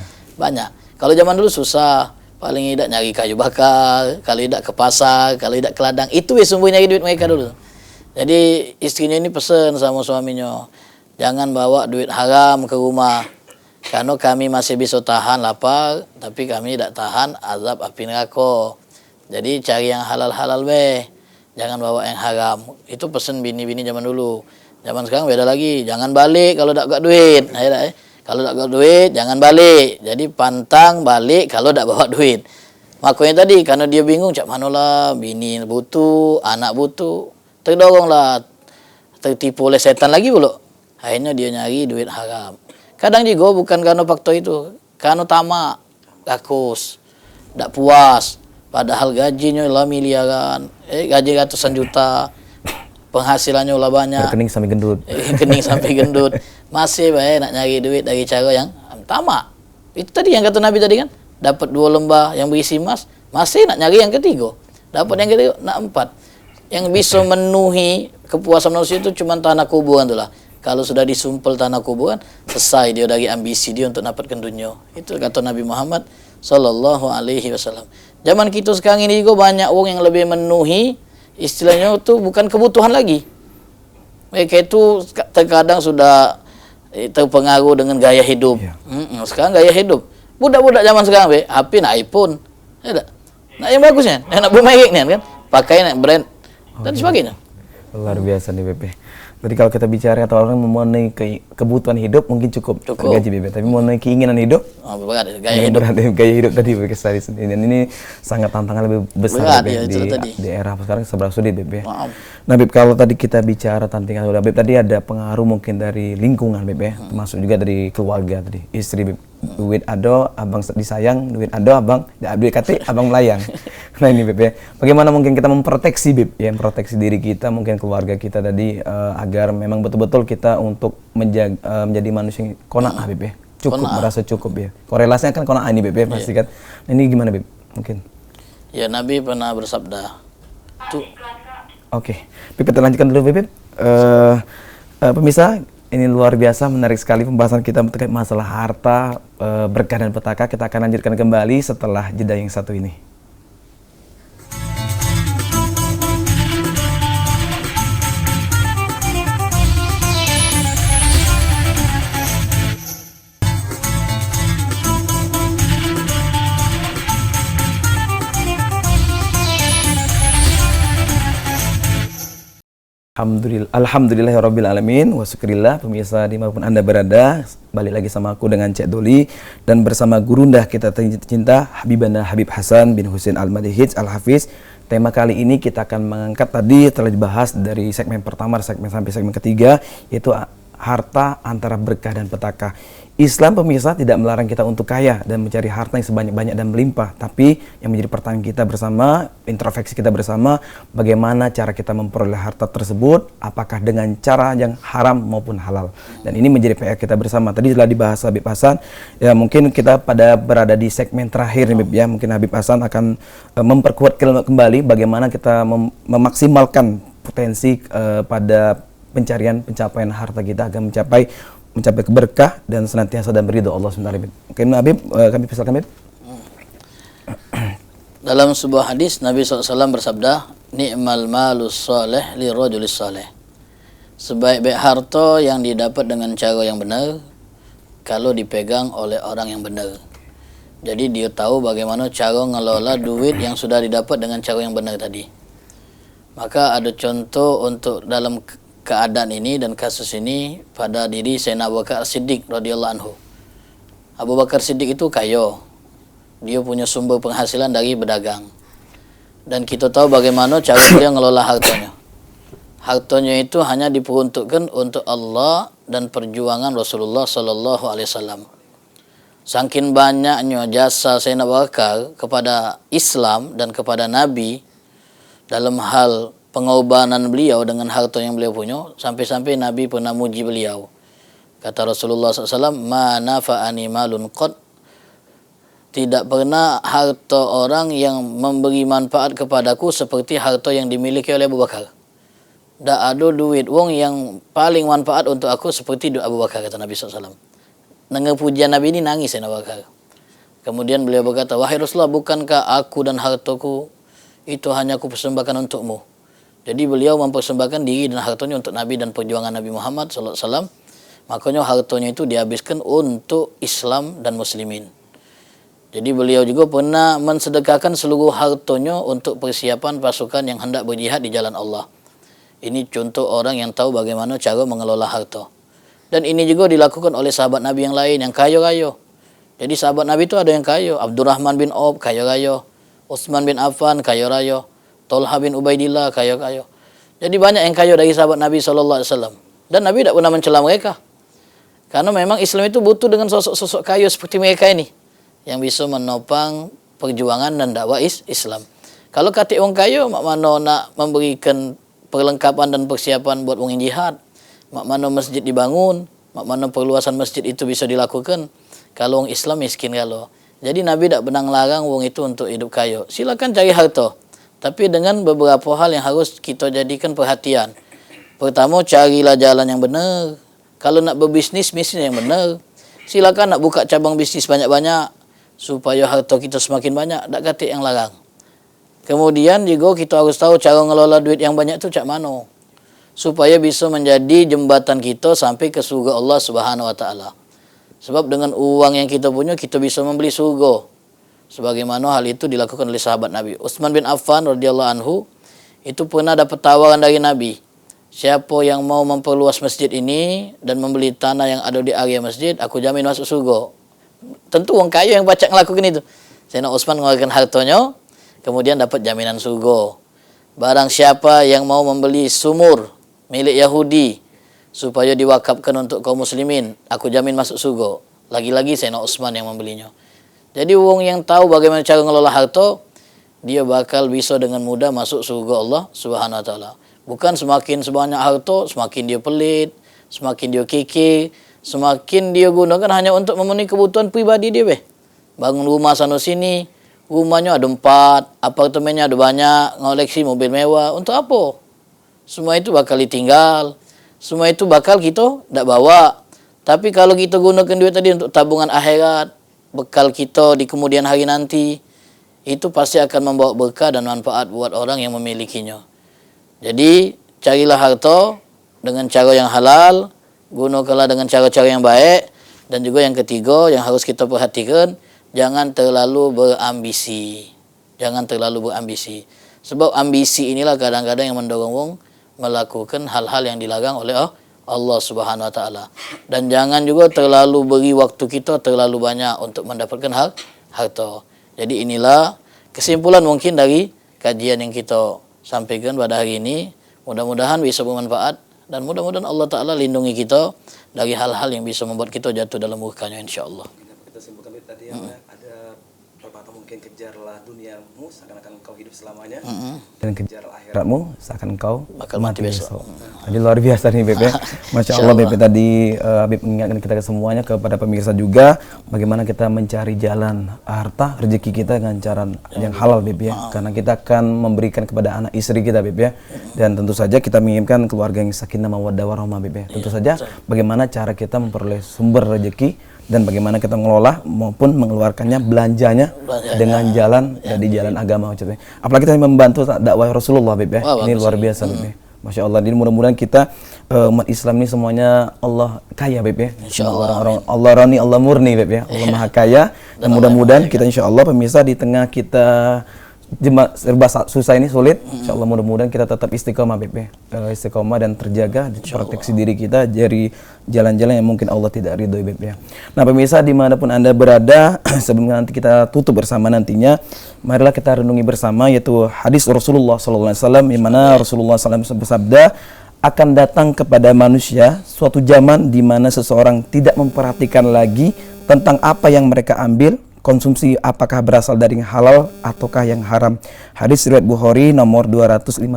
Banyak. Kalau zaman dulu susah, paling tidak nyari kayu bakar, kalau tidak ke pasar, kalau tidak ke ladang, itu sumber nyari duit mereka dulu. Jadi istrinya ini pesan sama suaminya, jangan bawa duit haram ke rumah. Karena kami masih bisa tahan lapar, tapi kami tidak tahan azab api neraka. Jadi cari yang halal-halal jangan bawa yang haram. Itu pesan bini-bini zaman dulu. Zaman sekarang beda lagi, jangan balik kalau tidak duit. Kalau tidak duit, jangan balik. Jadi pantang balik kalau tidak bawa duit. Makanya tadi, karena dia bingung, cak manalah bini butuh, anak butuh, terdoronglah, tertipu oleh setan lagi pula. Akhirnya dia nyari duit haram. Kadang juga bukan karena faktor itu, karena tamak, rakus, tidak puas. Padahal gajinya lah miliaran, gaji ratusan juta, penghasilannya lah banyak. Kening sampai gendut. Kening sampai gendut. Masih nak nyari duit dari cara yang tamak. Itu tadi yang kata Nabi tadi kan, dapat 2 lembah yang berisi emas, masih nak nyari yang ketiga. Dapat yang ketiga, nak 4. Yang bisa memenuhi kepuasan manusia itu cuma tanah kuburan tu lah. Kalau sudah disumpel tanah kuburan, selesai dia dari ambisi dia untuk dapatkan dunia. Itu kata Nabi Muhammad sallallahu alaihi wasallam. Zaman kita sekarang ini juga banyak orang yang lebih memenuhi, istilahnya itu bukan kebutuhan lagi. Mereka itu terkadang sudah terpengaruh dengan gaya hidup. Sekarang gaya hidup. Budak-budak zaman sekarang HP nak iPhone. Nak yang bagusnya, nak bermerek kan, pakai nak brand dan sebagainya. Luar biasa nih BP. Jadi kalau kita bicara atau orang memenuhi kebutuhan hidup mungkin cukup gaji BP, tapi memenuhi keinginan hidup, gaya hidup tadi dan ini sangat tantangan lebih besar di era sekarang seberapa sulit BP. Nah BP, kalau tadi kita bicara tantangan BP, tadi ada pengaruh mungkin dari lingkungan BP, termasuk juga dari keluarga tadi, istri BP. Duit ado, abang disayang, duit ado, abang duit kate, abang melayang. Nah ini Beb ya, bagaimana mungkin kita memproteksi Beb, ya memproteksi diri kita, mungkin keluarga kita tadi agar memang betul-betul kita untuk menjadi manusia yang qanaah Beb ya, cukup, merasa cukup ya. Korelasinya kan qanaah ini Beb ya, pasti kan. Nah, ini gimana Beb, mungkin? Ya Nabi pernah bersabda. Oke, Beb kita lanjutkan dulu Beb. Pemirsa, ini luar biasa, menarik sekali pembahasan kita terkait masalah harta, berkah dan petaka. Kita akan lanjutkan kembali setelah jeda yang satu ini. Alhamdulillahirabbil alamin wa syukurillah. Pemirsa dimanapun Anda berada, balik lagi sama aku dengan Cik Doli dan bersama gurunda kita tercinta Habibana Habib Hasan bin Husain Al-Madihij Al-Hafiz. Tema kali ini kita akan mengangkat, tadi telah dibahas dari segmen pertama sampai segmen ketiga, yaitu harta antara berkah dan petaka. Islam pemirsa tidak melarang kita untuk kaya dan mencari harta yang sebanyak-banyak dan melimpah, tapi yang menjadi pertanyaan kita bersama, introspeksi kita bersama, bagaimana cara kita memperoleh harta tersebut, apakah dengan cara yang haram maupun halal. Dan ini menjadi PR kita bersama. Tadi telah dibahas Habib Hasan, ya mungkin kita berada di segmen terakhir nih, ya mungkin Habib Hasan akan memperkuat kembali bagaimana kita memaksimalkan potensi pada pencapaian harta kita agar mencapai berkah dan senantiasa dan beridho Allah SWT. Mungkin Habib, kami persilakan Habib. Dalam sebuah hadis Nabi SAW bersabda, ni'mal malus salih li rajulis salih. Sebaik-baik harta yang didapat dengan cara yang benar kalau dipegang oleh orang yang benar. Jadi dia tahu bagaimana cara ngelola duit yang sudah didapat dengan cara yang benar tadi. Maka ada contoh untuk dalam keadaan ini dan kasus ini pada diri Sayyidina Abu Bakar Siddiq radhiyallahu anhu. Abu Bakar Siddiq itu kaya. Dia punya sumber penghasilan dari berdagang. dan kita tahu bagaimana cara beliau ngelola hartanya. Hartanya itu hanya diperuntukkan untuk Allah dan perjuangan Rasulullah sallallahu alaihi wasallam. Saking banyaknya jasa Sayyidina Abu Bakar kepada Islam dan kepada Nabi dalam hal pengorbanan beliau dengan harta yang beliau punya, sampai-sampai Nabi pernah muji beliau. Kata Rasulullah SAW, "Ma nafa'ani malun qad." Tidak pernah harta orang yang memberi manfaat kepadaku seperti harta yang dimiliki oleh Abu Bakar. Tak ada duit wong yang paling manfaat untuk aku seperti duit Abu Bakar, kata Nabi SAW. Dengar pujian Nabi ini nangis Sayyidina Abu Bakar. Kemudian beliau berkata, "Wahai Rasulullah, bukankah aku dan hartaku itu hanya aku persembahkan untukmu?" Jadi beliau mempersembahkan diri dan hartanya untuk Nabi dan perjuangan Nabi Muhammad SAW. Makanya hartanya itu dihabiskan untuk Islam dan Muslimin. Jadi beliau juga pernah mensedekahkan seluruh hartanya untuk persiapan pasukan yang hendak berjihad di jalan Allah. Ini contoh orang yang tahu bagaimana cara mengelola harta. Dan ini juga dilakukan oleh sahabat Nabi yang lain yang kaya-kaya. Jadi sahabat Nabi itu ada yang kaya. Abdurrahman bin Auf kaya-kaya. Utsman bin Affan kaya-kaya. Tolha bin Ubaidillah kaya-kaya. Jadi banyak yang kaya dari sahabat Nabi SAW. Dan Nabi tidak pernah mencela mereka. Karena memang Islam itu butuh dengan sosok-sosok kaya seperti mereka ini, yang bisa menopang perjuangan dan dakwah Islam. Kalau katik orang kaya, mak mana nak memberikan perlengkapan dan persiapan buat orang jihad, mak mana masjid dibangun, mak mana perluasan masjid itu bisa dilakukan. Kalau orang Islam miskin kalau. Jadi Nabi tak pernah larang orang itu untuk hidup kaya. Silakan cari harta, tapi dengan beberapa hal yang harus kita jadikan perhatian. Pertama, carilah jalan yang benar. Kalau nak berbisnis, bisnis yang benar. Silakan nak buka cabang bisnis banyak-banyak supaya harta kita semakin banyak, tak kata yang larang. Kemudian juga kita harus tahu cara ngelola duit yang banyak tu cak mana, supaya bisa menjadi jembatan kita sampai ke surga Allah Subhanahu wa taala. Sebab dengan uang yang kita punya, kita bisa membeli surga. Sebagaimana hal itu dilakukan oleh sahabat Nabi. Utsman bin Affan radhiyallahu anhu itu pernah dapat tawaran dari Nabi. Siapa yang mau memperluas masjid ini dan membeli tanah yang ada di area masjid, aku jamin masuk surga. Tentu orang kaya yang baca ngelakukan itu. Sayyidina Utsman mengeluarkan hartanya, kemudian dapat jaminan surga. Barang siapa yang mau membeli sumur milik Yahudi supaya diwakafkan untuk kaum muslimin, aku jamin masuk surga. Lagi-lagi Sayyidina Utsman yang membelinya. Jadi orang yang tahu bagaimana cara ngelola harta, dia bakal bisa dengan mudah masuk surga Allah Subhanahu wa taala. Bukan semakin sebanyak harta, semakin dia pelit, semakin dia kekeh, semakin dia gunakan hanya untuk memenuhi kebutuhan pribadi dia. Bangun rumah sana sini, rumahnya ada 4, apartemennya ada banyak, ngoleksi mobil mewah. Untuk apa? Semua itu bakal ditinggal. Semua itu bakal kita tak bawa. Tapi kalau kita gunakan duit tadi untuk tabungan akhirat, bekal kita di kemudian hari nanti, itu pasti akan membawa berkah dan manfaat buat orang yang memilikinya. Jadi carilah harta dengan cara yang halal, gunakanlah dengan cara-cara yang baik. Dan juga yang ketiga yang harus kita perhatikan, jangan terlalu berambisi. Jangan terlalu berambisi. Sebab ambisi inilah kadang-kadang yang mendorong wong melakukan hal-hal yang dilarang oleh Allah Subhanahu wa taala. Dan jangan juga terlalu beri waktu kita terlalu banyak untuk mendapatkan harta. Jadi inilah kesimpulan mungkin dari kajian yang kita sampaikan pada hari ini. Mudah-mudahan bisa bermanfaat dan mudah-mudahan Allah Ta'ala lindungi kita dari hal-hal yang bisa membuat kita jatuh dalam murkanya, insyaAllah. Kita simpulkan tadi ada pepatah mungkin kejarlah duniamu seakan-akan kau hidup selamanya, dan kejar akhiratmu seakan kau bakal mati besok. Tadi luar biasa nih Beb ya. Masya Allah Beb tadi Habib mengingatkan kita semuanya, kepada pemirsa juga, bagaimana kita mencari jalan harta rezeki kita dengan cara yang halal Beb ya. Karena kita akan memberikan kepada anak istri kita Beb ya. Dan tentu saja kita menginginkan keluarga yang sakinah mawaddah warahmah Beb ya. Tentu saja bagaimana cara kita memperoleh sumber rezeki dan bagaimana kita mengelola maupun mengeluarkannya belanjanya dengan jalan dari jalan agama maksudnya. Apalagi kita membantu dakwah Rasulullah Beb ya. Ini luar biasa Beb ya. Masya Allah. Jadi mudah-mudahan kita umat Islam ini semuanya Allah kaya Beb ya. Orang-orang Allah rani, Allah murni Beb ya. Allah maha kaya. Dan mudah-mudahan kita insya Allah pemirsa di tengah kita serba susah ini, sulit. Insyaallah mudah-mudahan kita tetap istiqomah Beb, istiqomah dan terjaga, proteksi diri kita dari jalan-jalan yang mungkin Allah tidak ridhoi Beb ya. Nah pemirsa dimanapun Anda berada, sebelum nanti kita tutup bersama nantinya, marilah kita renungi bersama yaitu hadis Rasulullah SAW yang mana Rasulullah SAW bersabda, akan datang kepada manusia suatu zaman di mana seseorang tidak memperhatikan lagi tentang apa yang mereka ambil, konsumsi apakah berasal dari yang halal ataukah yang haram. Hadis riwayat Bukhari nomor 259.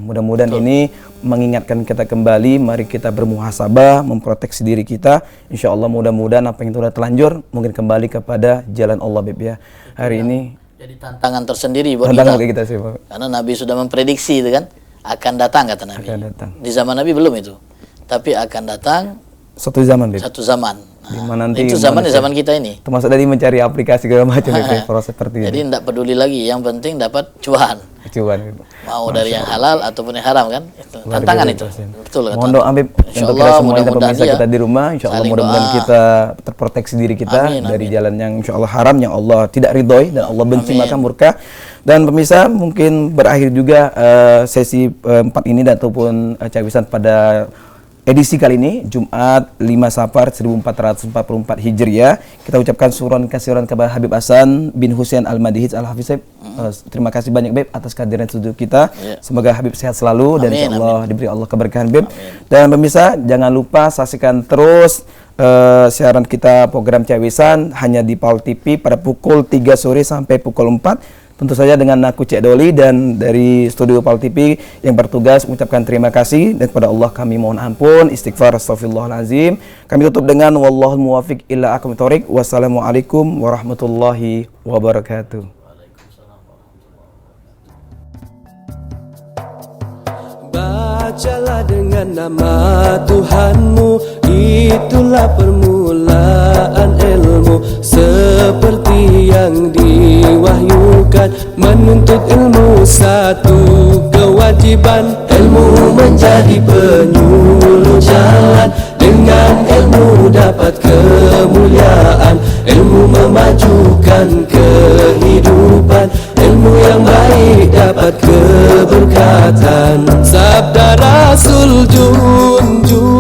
Mudah-mudahan ini mengingatkan kita kembali, mari kita bermuhasabah, memproteksi diri kita. Insyaallah mudah-mudahan apa yang sudah terlanjur mungkin kembali kepada jalan Allah Beb ya. Hari ini jadi tantangan tersendiri buat tantangan kita. kita sih Pak. Karena Nabi sudah memprediksi itu kan, akan datang kata Nabi. Akan datang. Di zaman Nabi belum itu. Tapi akan datang Satu zaman Beb. satu zaman. Dimana nanti itu zaman di zaman kita ini. Termasuk dari mencari aplikasi segala macam Beb, proses seperti Jadi ini. tidak peduli lagi, yang penting dapat cuan. Cuan Beb. Mau dari yang halal ataupun yang haram kan? Itu Luar tantangan biasa, itu. Ustaz. Betul kata Mohon doa Beb untuk kita Insyaallah semua dan mudah-mudahan pemirsa ya. kita di rumah. Insyaallah Saling mudah-mudahan doa. kita terproteksi diri kita Amin, dari amin. jalan yang insyaallah haram, yang Allah tidak ridhoi dan Allah benci Amin. maka murka. Dan pemirsa mungkin berakhir juga sesi 4 ini dan ataupun cawisan pada edisi kali ini Jumat 5 Safar 1444 Hijriah. Kita ucapkan suron kasiran kepada Habib Hasan bin Husain Al-Madihij Al-Hafiz. Terima kasih banyak Beb atas kehadiran studio kita. Ya. Semoga Habib sehat selalu dan Amin, insyaallah diberi Allah keberkahan Beb. Dan pemirsa jangan lupa saksikan terus siaran kita program Cawisan hanya di Paul TV pada pukul 3 sore sampai pukul 4. Tentu saja dengan aku Cek Doli dan dari studio Paul TV yang bertugas mengucapkan terima kasih dan kepada Allah kami mohon ampun, istighfar, astagfirullahalazim. Kami tutup dengan wallahul muwafiq ila aqwamit thoriq. Wassalamualaikum warahmatullahi wabarakatuh. Bacalah dengan nama Tuhanmu, itulah permulaan ilmu. Seperti yang diwahyukan, menuntut ilmu satu kewajiban. Ilmu menjadi penyuluh jalan, dengan ilmu dapat kemuliaan. Ilmu memajukan kehidupan, ilmu yang baik dapat keberkatan. Sabda Rasul junjung